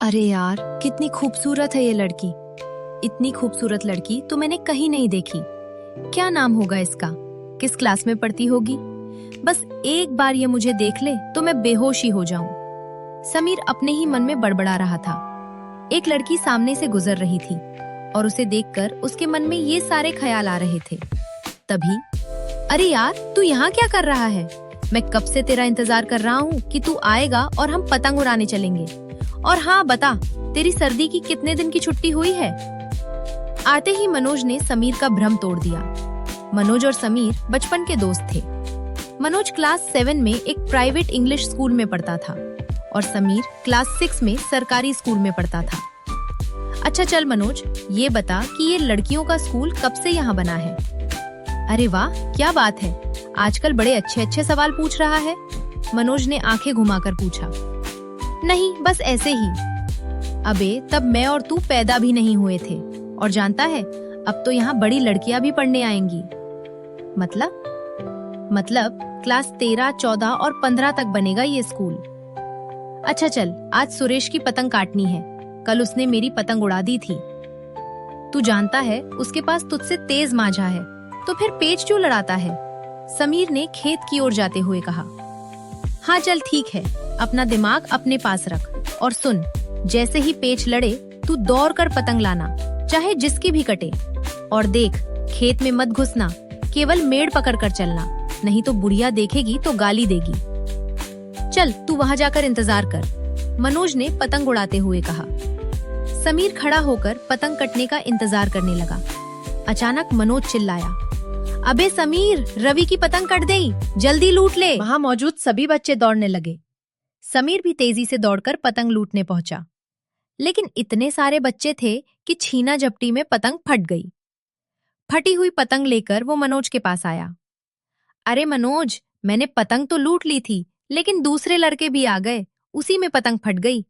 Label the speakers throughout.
Speaker 1: अरे यार, कितनी खूबसूरत है ये लड़की। इतनी खूबसूरत लड़की तो मैंने कहीं नहीं देखी। क्या नाम होगा इसका? किस क्लास में पढ़ती होगी? बस एक बार ये मुझे देख ले तो मैं बेहोश ही हो जाऊं। समीर अपने ही मन में बड़बड़ा रहा था। एक लड़की सामने से गुजर रही थी और उसे देखकर उसके मन में ये सारे ख्याल आ रहे थे। तभी, अरे यार, तू यहाँ क्या कर रहा है? मैं कब से तेरा इंतजार कर रहा हूँ कि तू आएगा और हम पतंग उड़ाने चलेंगे। और हाँ बता, तेरी सर्दी की कितने दिन की छुट्टी हुई है? आते ही मनोज ने समीर का भ्रम तोड़ दिया। मनोज और समीर बचपन के दोस्त थे। मनोज क्लास 7 में एक प्राइवेट इंग्लिश स्कूल में पढ़ता था और समीर क्लास 6 में सरकारी स्कूल में पढ़ता था। अच्छा चल मनोज, ये बता कि ये लड़कियों का स्कूल कब से यहाँ बना है? अरे वाह, क्या बात है, आजकल बड़े अच्छे अच्छे सवाल पूछ रहा है। मनोज ने आंखें घुमाकर पूछा। नहीं, बस ऐसे ही। अबे, तब मैं और तू पैदा भी नहीं हुए थे। और जानता है, अब तो यहाँ बड़ी लड़कियां भी पढ़ने आएंगी। मतलब क्लास 13, 14 और 15 तक बनेगा ये स्कूल। अच्छा चल, आज सुरेश की पतंग काटनी है। कल उसने मेरी पतंग उड़ा दी थी। तू जानता है, उसके पास तुझसे तेज मांझा है, तो फिर पेच क्यों लड़ाता है? समीर ने खेत की ओर जाते हुए कहा। हाँ चल ठीक है, अपना दिमाग अपने पास रख और सुन, जैसे ही पेच लड़े तू दौड़ कर पतंग लाना, चाहे जिसकी भी कटे। और देख, खेत में मत घुसना, केवल मेड़ पकड़ कर चलना, नहीं तो बुढ़िया देखेगी तो गाली देगी। चल तू वहाँ जाकर इंतजार कर, मनोज ने पतंग उड़ाते हुए कहा। समीर खड़ा होकर पतंग कटने का इंतजार करने लगा। अचानक मनोज चिल्लाया, अबे समीर, रवि की पतंग कट गई, जल्दी लूट ले। वहाँ मौजूद सभी बच्चे दौड़ने लगे। समीर भी तेजी से दौड़कर पतंग लूटने पहुंचा, लेकिन इतने सारे बच्चे थे कि छीना झपटी में पतंग फट गई। फटी हुई पतंग लेकर वो मनोज के पास आया। अरे मनोज, मैंने पतंग तो लूट ली थी, लेकिन दूसरे लड़के भी आ गए, उसी में पतंग फट गई।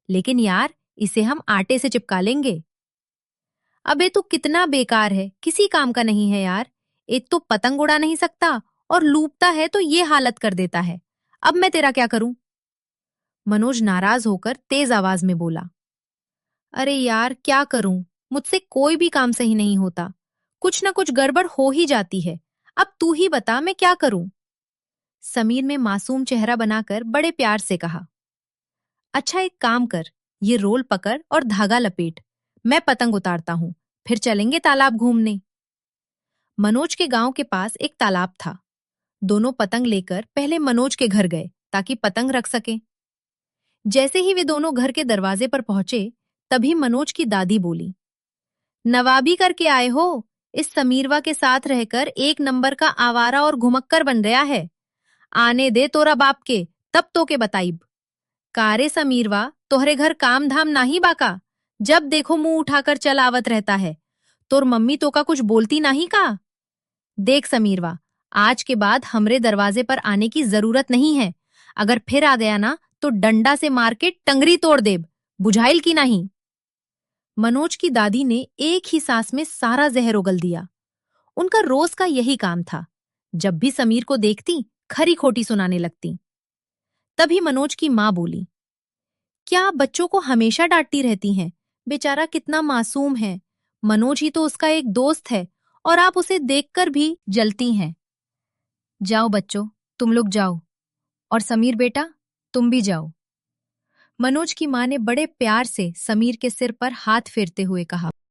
Speaker 1: लेकिन यार, इसे हम आटे से चिपका लेंगे। अबे तू कितना बेकार है, किसी काम का नहीं है यार। एक तो पतंग उड़ा नहीं सकता और लूटता है तो ये हालत कर देता है। अब मैं तेरा क्या करूं? मनोज नाराज होकर तेज आवाज में बोला। अरे यार, क्या करूं, मुझसे कोई भी काम सही नहीं होता, कुछ न कुछ गड़बड़ हो ही जाती है। अब तू ही बता, मैं क्या करूं? समीर ने मासूम चेहरा बनाकर बड़े प्यार से कहा। अच्छा एक काम कर, ये रोल पकड़ और धागा लपेट, मैं पतंग उतारता हूँ, फिर चलेंगे तालाब घूमने। मनोज के गांव के पास एक तालाब था। दोनों पतंग लेकर पहले मनोज के घर गए ताकि पतंग रख सके। जैसे ही वे दोनों घर के दरवाजे पर पहुंचे, तभी मनोज की दादी बोली, नवाबी करके आए हो? इस समीरवा के साथ रहकर एक नंबर का आवारा और घुमक्कर बन गया है। आने दे तोरा बाप के, तब तो के बताइब। कारे समीरवा, तोहरे घर काम धाम नाही बाका? जब देखो मुंह उठाकर चल आवत रहता है। तोर मम्मी तो का कुछ बोलती नहीं का? देख समीरवा, आज के बाद हमरे दरवाजे पर आने की जरूरत नहीं है। अगर फिर आ गया ना तो डंडा से मार के टंगरी तोड़ देब, बुझाइल की नहीं? मनोज की दादी ने एक ही सांस में सारा जहर उगल दिया। उनका रोज का यही काम था, जब भी समीर को देखती खरी खोटी सुनाने लगती। तभी मनोज की माँ बोली, क्या आप बच्चों को हमेशा डांटती रहती हैं? बेचारा कितना मासूम है। मनोज ही तो उसका एक दोस्त है और आप उसे देखकर भी जलती हैं। जाओ बच्चों, तुम लोग जाओ, और समीर बेटा, तुम भी जाओ। मनोज की माँ ने बड़े प्यार से समीर के सिर पर हाथ फेरते हुए कहा।